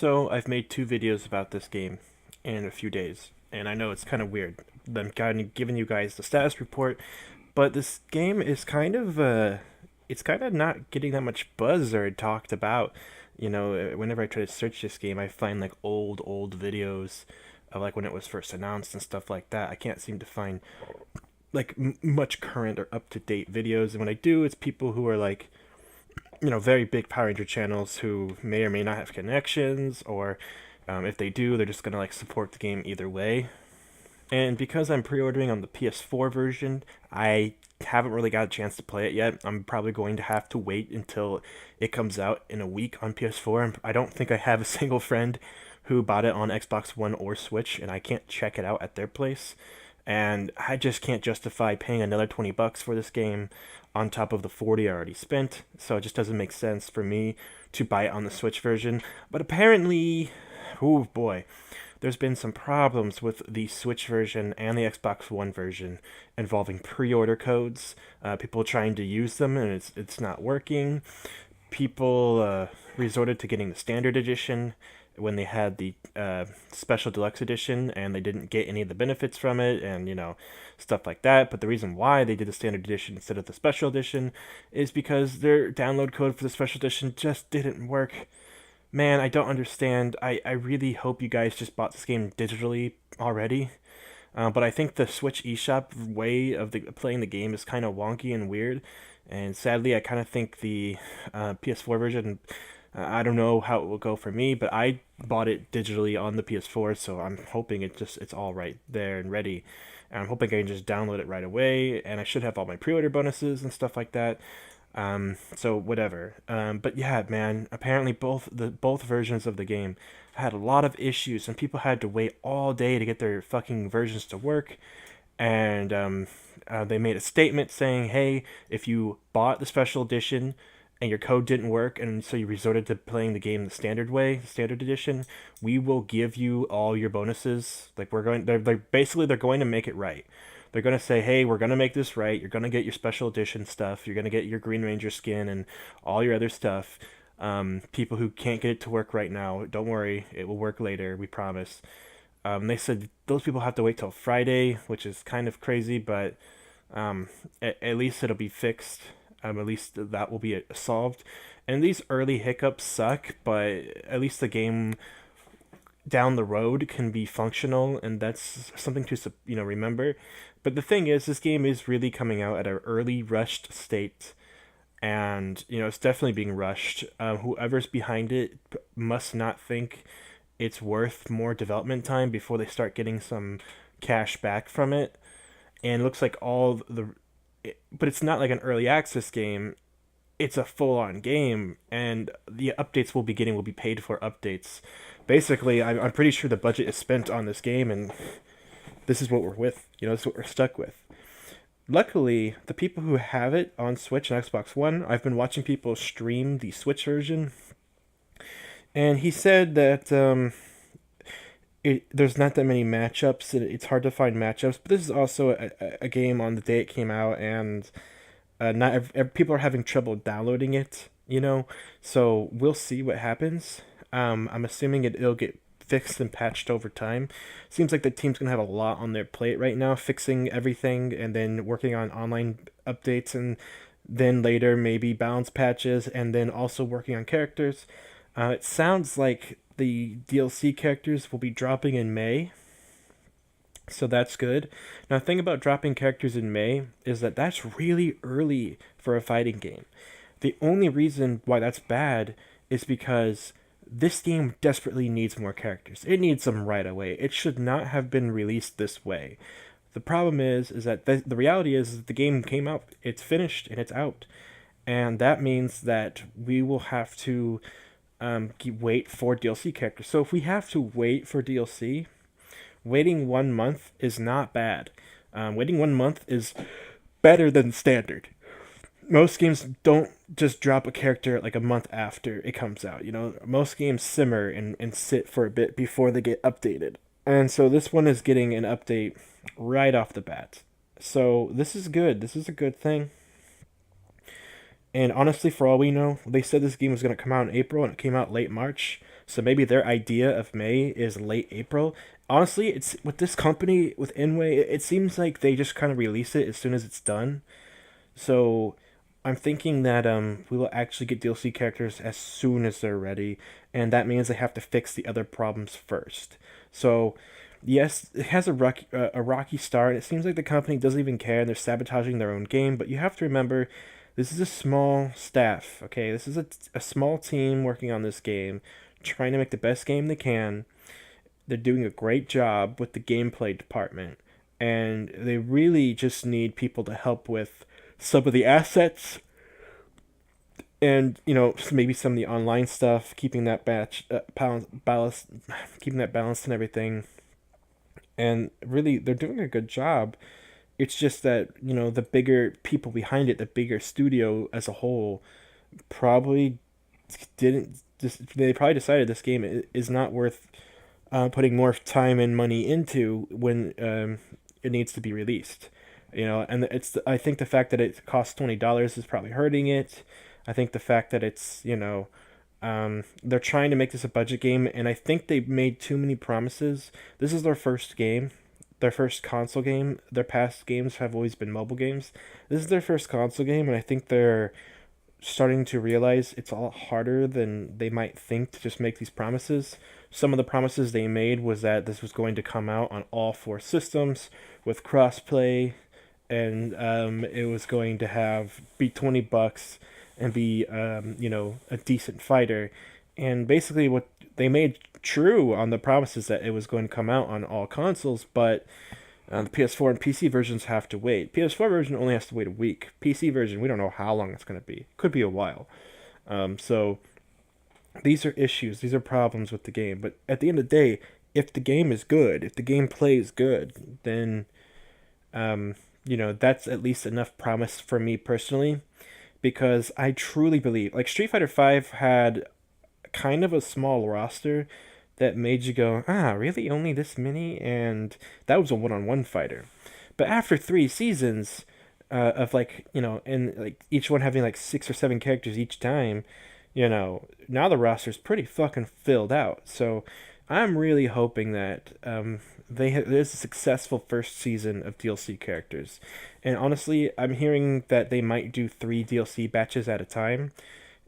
So I've made two videos about this game in a few days, and I know it's kind of weird. I'm kind of giving you guys the status report, but this game is it's kind of not getting that much buzz or talked about. Whenever I try to search this game, I find like old videos of like when it was first announced and stuff like that. I can't seem to find like much current or up to date videos, and when I do, it's people who are like very big Power Ranger channels who may or may not have connections, or if they do, they're just gonna like support the game either way. And because I'm pre-ordering on the PS4 version, I haven't really got a chance to play it yet. I'm probably going to have to wait until it comes out in a week on PS4. I don't think I have a single friend who bought it on Xbox One or Switch, and I can't check it out at their place. And I just can't justify paying another $20 for this game on top of the 40 I already spent. So it just doesn't make sense for me to buy it on the Switch version. But apparently, oh boy, there's been some problems with the Switch version and the Xbox One version involving pre-order codes. People trying to use them and it's not working. People resorted to getting the standard edition when they had the special deluxe edition, and they didn't get any of the benefits from it, and stuff like that. But the reason why they did the standard edition instead of the special edition is because their download code for the special edition just didn't work. Man, I don't understand. I really hope you guys just bought this game digitally already. But I think the Switch eShop way of playing the game is kind of wonky and weird. And sadly, I kind of think the PS4 version, I don't know how it will go for me, but I bought it digitally on the PS4, so I'm hoping it's all right there and ready. And I'm hoping I can just download it right away, and I should have all my pre-order bonuses and stuff like that. So whatever. But yeah, man, apparently both versions of the game had a lot of issues, and people had to wait all day to get their fucking versions to work. And they made a statement saying, "Hey, if you bought the special edition and your code didn't work, and so you resorted to playing the game the standard way, the standard edition, we will give you all your bonuses. Like they're going to make it right." They're going to say, hey, we're going to make this right. You're going to get your special edition stuff. You're going to get your Green Ranger skin and all your other stuff. People who can't get it to work right now, don't worry. It will work later. We promise. They said those people have to wait till Friday, which is kind of crazy, but at least it'll be fixed. At least that will be solved. And these early hiccups suck, but at least the game down the road can be functional, and that's something to remember. But the thing is, this game is really coming out at an early rushed state, and it's definitely being rushed. Whoever's behind it must not think it's worth more development time before they start getting some cash back from it. And it looks like but it's not like an early access game. It's a full-on game, and the updates we'll be getting will be paid for updates. Basically, I'm pretty sure the budget is spent on this game, and this is what we're with. This is what we're stuck with. Luckily, the people who have it on Switch and Xbox One, I've been watching people stream the Switch version, and he said that there's not that many matchups, and it's hard to find matchups, but this is also a game on the day it came out, and not people are having trouble downloading it, so we'll see what happens. I'm assuming it'll get fixed and patched over time. Seems like the team's gonna have a lot on their plate right now, fixing everything and then working on online updates, and then later maybe balance patches, and then also working on characters. It sounds like the DLC characters will be dropping in May, so that's good. Now, the thing about dropping characters in May is that that's really early for a fighting game. The only reason why that's bad is because this game desperately needs more characters. It needs them right away. It should not have been released this way. The problem is that the reality is that the game came out, it's finished, and it's out. And that means that we will have to wait for DLC characters. So if we have to wait for DLC, waiting 1 month is not bad. Waiting 1 month is better than standard. Most games don't just drop a character like a month after it comes out. Most games simmer and sit for a bit before they get updated. And so this one is getting an update right off the bat. So this is good. This is a good thing. And honestly, for all we know, they said this game was going to come out in April, and it came out late March. So maybe their idea of May is late April. Honestly, it's with this company with Inway, it seems like they just kind of release it as soon as it's done. So I'm thinking that we will actually get DLC characters as soon as they're ready, and that means they have to fix the other problems first. So yes, it has a rocky start. It seems like the company doesn't even care and they're sabotaging their own game, but you have to remember this is a small staff, okay? This is a small team working on this game, trying to make the best game they can. They're doing a great job with the gameplay department, and they really just need people to help with some of the assets and maybe some of the online stuff, keeping that balance, keeping that balanced and everything. And really, they're doing a good job. It's just that the bigger people behind it, the bigger studio as a whole, probably didn't. They probably decided this game is not worth putting more time and money into when it needs to be released. And I think the fact that it costs $20 is probably hurting it. I think the fact that it's they're trying to make this a budget game, and I think they made too many promises. This is their first game, their first console game. Their past games have always been mobile games. This is their first console game, and I think they're starting to realize it's a lot harder than they might think to just make these promises. Some of the promises they made was that this was going to come out on all four systems with crossplay, and it was going to be $20 and be a decent fighter. And basically, what they made true on the promises that it was going to come out on all consoles, but the PS4 and PC versions have to wait. PS4 version only has to wait a week. PC version, we don't know how long it's going to be. Could be a while. So these are issues. These are problems with the game. But at the end of the day, if the game is good, if the game plays good, then that's at least enough promise for me personally, because I truly believe, like, Street Fighter V had kind of a small roster that made you go, really? Only this many? And that was a one-on-one fighter. But after 3 seasons of, and like each one having like 6 or 7 characters each time, now the roster's pretty fucking filled out. So I'm really hoping that there's a successful first season of DLC characters. And honestly, I'm hearing that they might do 3 DLC batches at a time,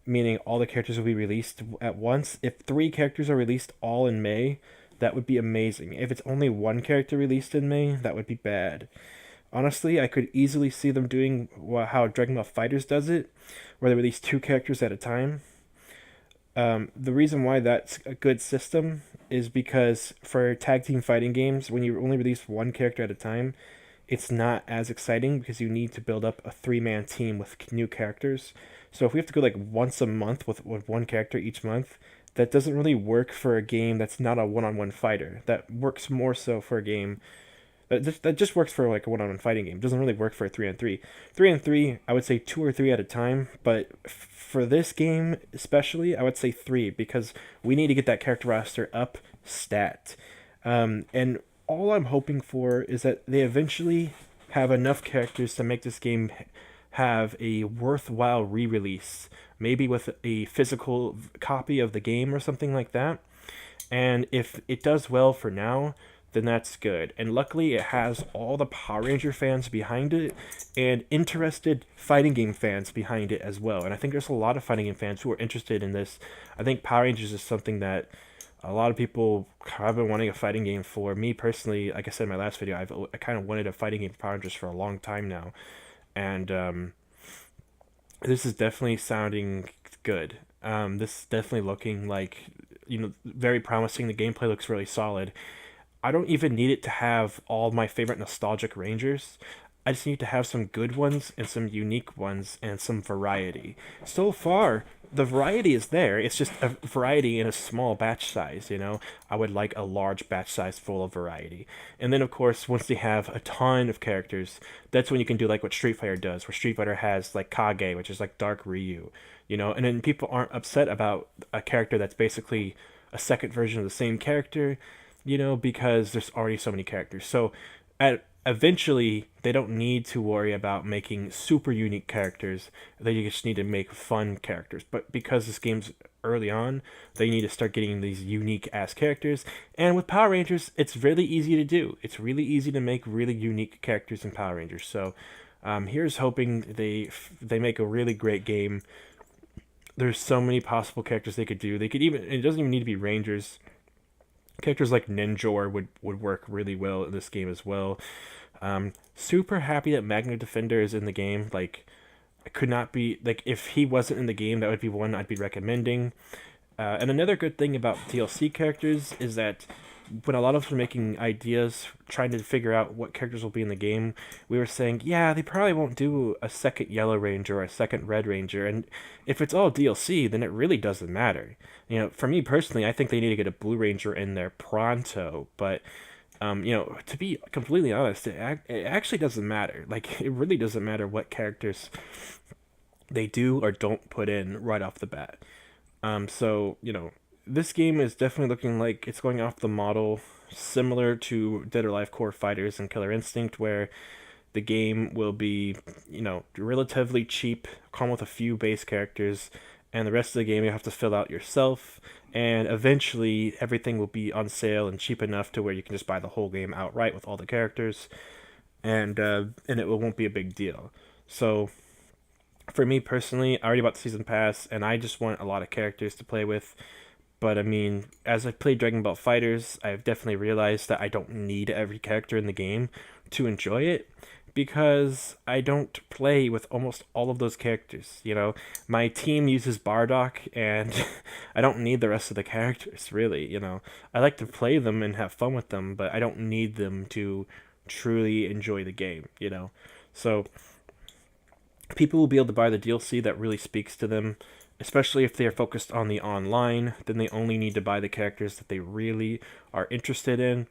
meaning all the characters will be released at once. If 3 characters are released all in May, that would be amazing. If it's only 1 character released in May, that would be bad. Honestly, I could easily see them doing how Dragon Ball FighterZ does it, where they release 2 characters at a time. The reason why that's a good system is because for tag team fighting games, when you only release 1 character at a time, it's not as exciting because you need to build up a 3-man team with new characters. So if we have to go like once a month with 1 character each month, that doesn't really work for a game that's not a one-on-one fighter. That works more so for a game that just works for like a one-on-one fighting game. It doesn't really work for a 3-on-3. 3-on-3, I would say 2 or 3 at a time, but for this game especially, I would say 3, because we need to get that character roster up stat. And all I'm hoping for is that they eventually have enough characters to make this game have a worthwhile re-release, maybe with a physical copy of the game or something like that. And if it does well for now, then that's good. And luckily, it has all the Power Ranger fans behind it and interested fighting game fans behind it as well. And I think there's a lot of fighting game fans who are interested in this. I think Power Rangers is something that a lot of people have been wanting a fighting game for. Me personally, like I said in my last video, I kind of wanted a fighting game for Power Rangers for a long time now. And this is definitely sounding good. This is definitely looking like, very promising. The gameplay looks really solid. I don't even need it to have all my favorite nostalgic Rangers. I just need to have some good ones and some unique ones and some variety. So far, the variety is there. It's just a variety in a small batch size, I would like a large batch size full of variety. And then, of course, once they have a ton of characters, that's when you can do like what Street Fighter does, where Street Fighter has like Kage, which is like Dark Ryu, and then people aren't upset about a character that's basically a second version of the same character, because there's already so many characters. So eventually, they don't need to worry about making super unique characters. They just need to make fun characters. But because this game's early on, they need to start getting these unique ass characters. And with Power Rangers, it's really easy to do. It's really easy to make really unique characters in Power Rangers. So here's hoping they make a really great game. There's so many possible characters they could do. They could even, it doesn't even need to be Rangers. Characters like Ninjor would work really well in this game as well. Super happy that Magna Defender is in the game. Like, I could not be like, if he wasn't in the game, that would be one I'd be recommending. And another good thing about DLC characters is that when a lot of us were making ideas, trying to figure out what characters will be in the game, we were saying, yeah, they probably won't do a second Yellow Ranger or a second Red Ranger. And if it's all DLC, then it really doesn't matter. You know, for me personally, I think they need to get a Blue Ranger in there pronto. But you know, to be completely honest, it actually doesn't matter. Like, it really doesn't matter what characters they do or don't put in right off the bat. So, you know, this game is definitely looking like it's going off the model similar to Dead or Alive Core Fighters and Killer Instinct, where the game will be, you know, relatively cheap, come with a few base characters, and the rest of the game you have to fill out yourself. And eventually, everything will be on sale and cheap enough to where you can just buy the whole game outright with all the characters, and it won't be a big deal. So, for me personally, I already bought the season pass, and I just want a lot of characters to play with. But I mean, as I played Dragon Ball Fighters, I've definitely realized that I don't need every character in the game to enjoy it, because I don't play with almost all of those characters. You know, my team uses Bardock, and I don't need the rest of the characters, really. You know, I like to play them and have fun with them, but I don't need them to truly enjoy the game, you know? So, people will be able to buy the DLC that really speaks to them, especially if they are focused on the online. Then they only need to buy the characters that they really are interested in.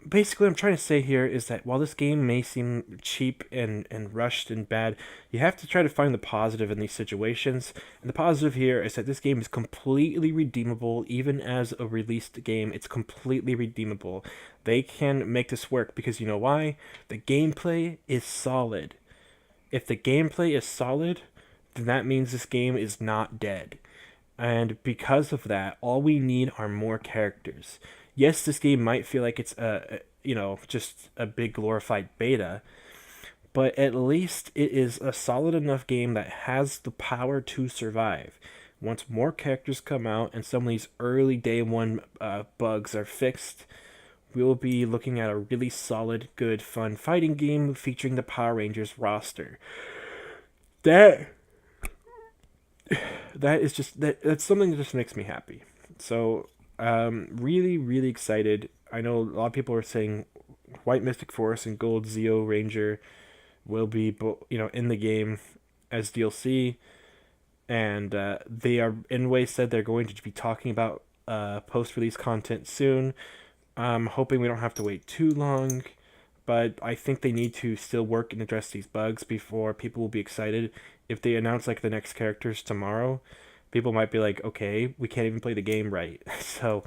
Basically, what I'm trying to say here is that while this game may seem cheap and rushed and bad, you have to try to find the positive in these situations. And the positive here is that this game is completely redeemable, even as a released game. It's completely redeemable. They can make this work because you know why? The gameplay is solid. If the gameplay is solid, then that means this game is not dead. And because of that, all we need are more characters. Yes, this game might feel like it's you know, just a big glorified beta, but at least it is a solid enough game that has the power to survive. Once more characters come out and some of these early day one bugs are fixed, we will be looking at a really solid, good, fun fighting game featuring the Power Rangers roster. That is just that's something that just makes me happy. So really, really excited. I know a lot of people are saying White Mystic Force and Gold Zeo Ranger will be, you know, in the game as DLC, and they are in way said they're going to be talking about post-release content soon. I'm hoping we don't have to wait too long, but I think they need to still work and address these bugs before people will be excited. If they announce like the next characters tomorrow, people might be like, okay, we can't even play the game right. So,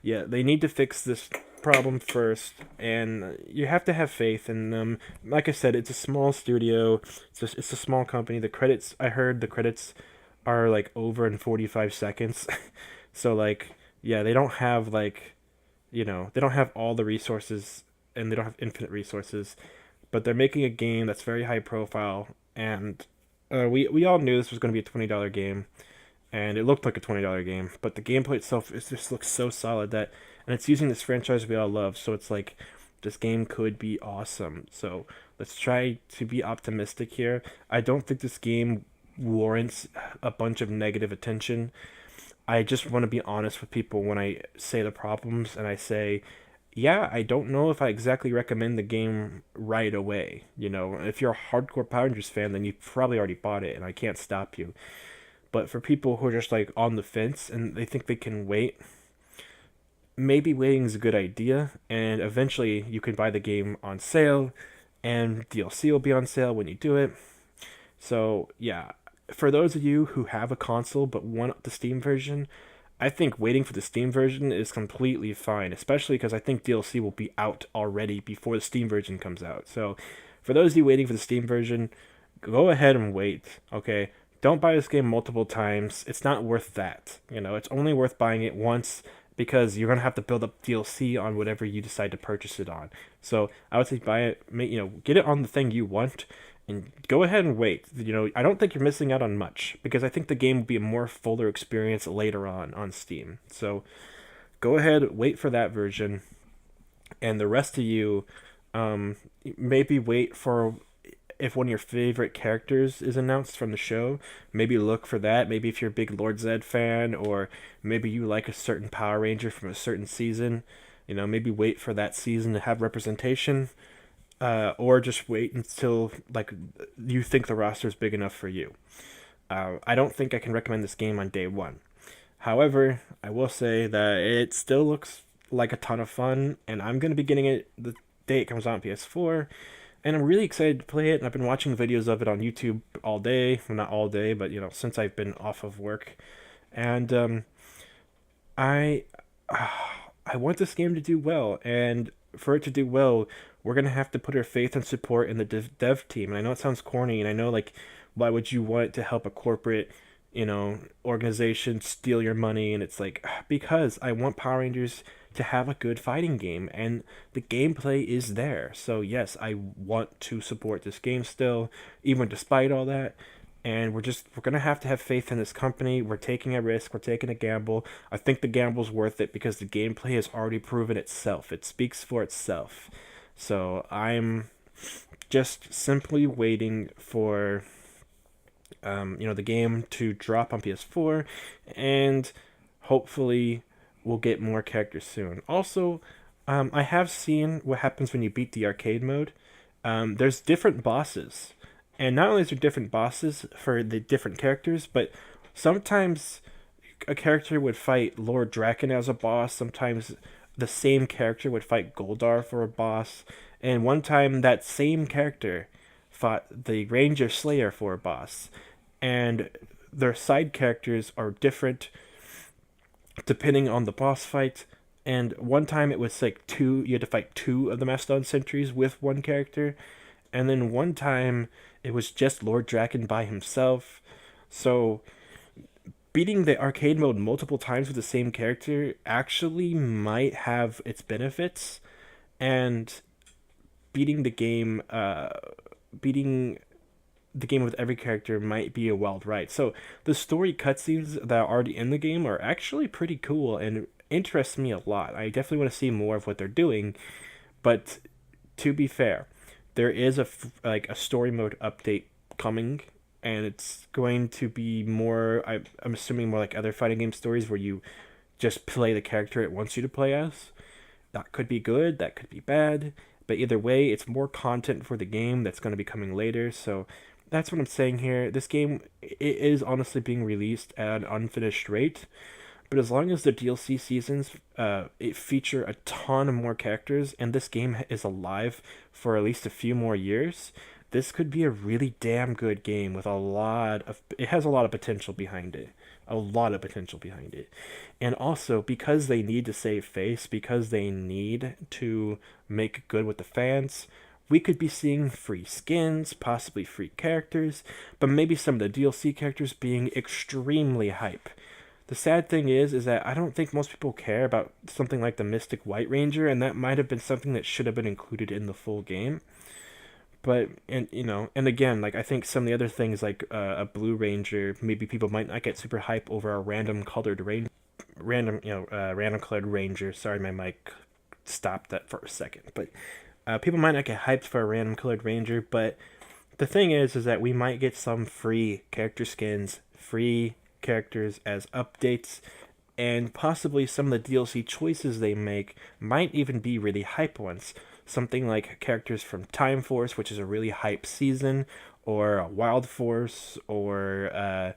yeah, they need to fix this problem first, and you have to have faith in them. Like I said, it's a small studio, it's a small company. The credits, I heard the credits are like over in 45 seconds. So, like, yeah, they don't have like, you know, they don't have all the resources, and they don't have infinite resources, but they're making a game that's very high profile, and we all knew this was going to be a $20 game, and it looked like a $20 game, but the gameplay itself just looks so solid that, and it's using this franchise we all love, so it's like, this game could be awesome. So let's try to be optimistic here. I don't think this game warrants a bunch of negative attention. I just want to be honest with people when I say the problems, and I say, yeah, I don't know if I exactly recommend the game right away. You know, if you're a hardcore Power Rangers fan, then you probably already bought it, and I can't stop you. But for people who are just like on the fence and they think they can wait, maybe waiting is a good idea, and eventually you can buy the game on sale, and DLC will be on sale when you do it. So, yeah, for those of you who have a console but want the Steam version, I think waiting for the Steam version is completely fine, especially because I think DLC will be out already before the Steam version comes out. So, for those of you waiting for the Steam version, go ahead and wait, okay? don't buy this game multiple times. It's not worth that. It's only worth buying it once because you're gonna have to build up DLC on whatever you decide to purchase it on. So I would say buy it, get it on the thing you want, and go ahead and wait. I don't think you're missing out on much because I think the game will be a more fuller experience later on Steam. So go ahead, wait for that version, and the rest of you, um, maybe wait for if one of your favorite characters is announced from the show, maybe look for that. Maybe if you're a big Lord Zed fan, or maybe you like a certain Power Ranger from a certain season, maybe wait for that season to have representation, or just wait until like you think the roster is big enough for you. I don't think I can recommend this game on day one. However, I will say that it still looks like a ton of fun, and I'm gonna be getting it the day it comes out on PS4, and I'm really excited to play it. And I've been watching videos of it on YouTube all day. Well, not all day, but since I've been off of work, and I I want this game to do well, and for it to do well, we're gonna have to put our faith and support in the dev team. And I know it sounds corny, and I know like, why would you want to help a corporate, organization steal your money? And it's like, because I want Power Rangers to have a good fighting game, and the gameplay is there. So yes, I want to support this game still, even despite all that. And we're gonna have to have faith in this company. We're taking a risk. We're taking a gamble. I think the gamble's worth it because the gameplay has already proven itself. It speaks for itself. So I'm just simply waiting for the game to drop on PS4, and hopefully we'll get more characters soon. Also, I have seen what happens when you beat the arcade mode. There's different bosses, and not only is there different bosses for the different characters, but sometimes a character would fight Lord Draken as a boss. Sometimes the same character would fight Goldar for a boss, and one time that same character fought the Ranger Slayer for a boss, and their side characters are different depending on the boss fight. And one time it was like you had to fight two of the Mastodon sentries with one character, and then one time it was just Lord Draken by himself. So beating the arcade mode multiple times with the same character actually might have its benefits, and beating the game beating the game with every character might be a wild ride. So the story cutscenes that are already in the game are actually pretty cool and interest me a lot. I definitely want to see more of what they're doing, but to be fair, there is a story mode update coming, and it's going to be more. I'm assuming more like other fighting game stories where you just play the character it wants you to play as. That could be good. That could be bad. But either way, it's more content for the game that's going to be coming later. So that's what I'm saying here. This game, it is honestly being released at an unfinished rate. But as long as the DLC seasons it feature a ton of more characters, and this game is alive for at least a few more years, this could be a really damn good game with it has a lot of potential behind it. A lot of potential behind it. And also, because they need to save face, because they need to make good with the fans, we could be seeing free skins, possibly free characters, but maybe some of the DLC characters being extremely hype. The sad thing is that I don't think most people care about something like the Mystic White Ranger, and that might have been something that should have been included in the full game. But and again, like I think some of the other things like a Blue Ranger, maybe people might not get super hype over a random colored ranger. Sorry, my mic stopped that for a second, but people might not get hyped for a random colored ranger. But the thing is that we might get some free character skins, free characters as updates, and possibly some of the DLC choices they make might even be really hype ones. Something like characters from Time Force, which is a really hype season, or Wild Force, or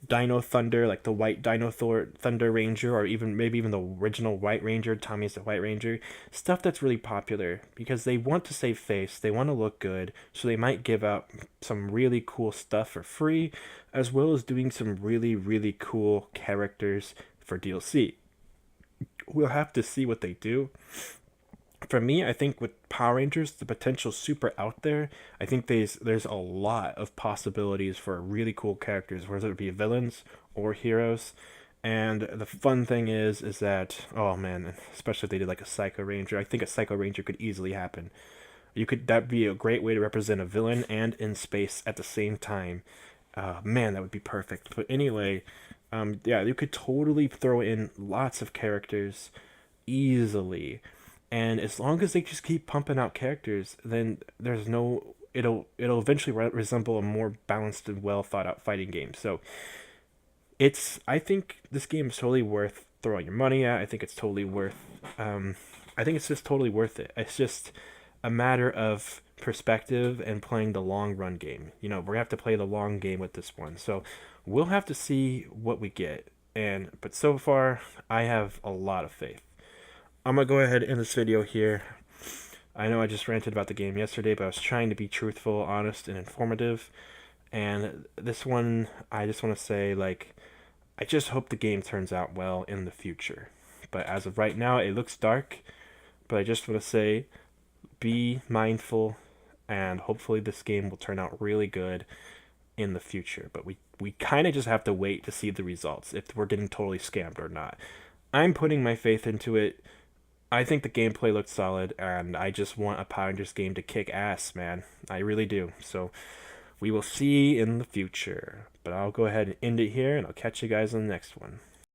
Dino Thunder, like the White Thunder Ranger, or maybe even the original White Ranger, Tommy's the White Ranger. Stuff that's really popular because they want to save face, they want to look good, so they might give out some really cool stuff for free, as well as doing some really, really cool characters for DLC. We'll have to see what they do. For me, I think with Power Rangers, the potential's super out there. I think there's a lot of possibilities for really cool characters, whether it be villains or heroes. And the fun thing is that, oh man, especially if they did like a Psycho Ranger, I think a Psycho Ranger could easily happen. You could That'd be a great way to represent a villain and in space at the same time. Man, that would be perfect. But anyway, yeah, you could totally throw in lots of characters easily, and as long as they just keep pumping out characters, then there's no it'll eventually resemble a more balanced and well thought out fighting game. So I think this game is totally worth throwing your money at. I think it's totally worth. Um, I think it's just totally worth it. It's just a matter of perspective and playing the long run game. We're gonna have to play the long game with this one. So we'll have to see what we get. But so far, I have a lot of faith. I'm gonna go ahead and end this video here. I know I just ranted about the game yesterday, but I was trying to be truthful, honest, and informative. And this one, I just want to say, like, I just hope the game turns out well in the future. But as of right now, it looks dark. But I just want to say, be mindful, and hopefully this game will turn out really good in the future. But we kind of just have to wait to see the results, if we're getting totally scammed or not. I'm putting my faith into it. I think the gameplay looks solid, and I just want a Power Rangers game to kick ass, man. I really do. So we will see in the future. But I'll go ahead and end it here, and I'll catch you guys on the next one.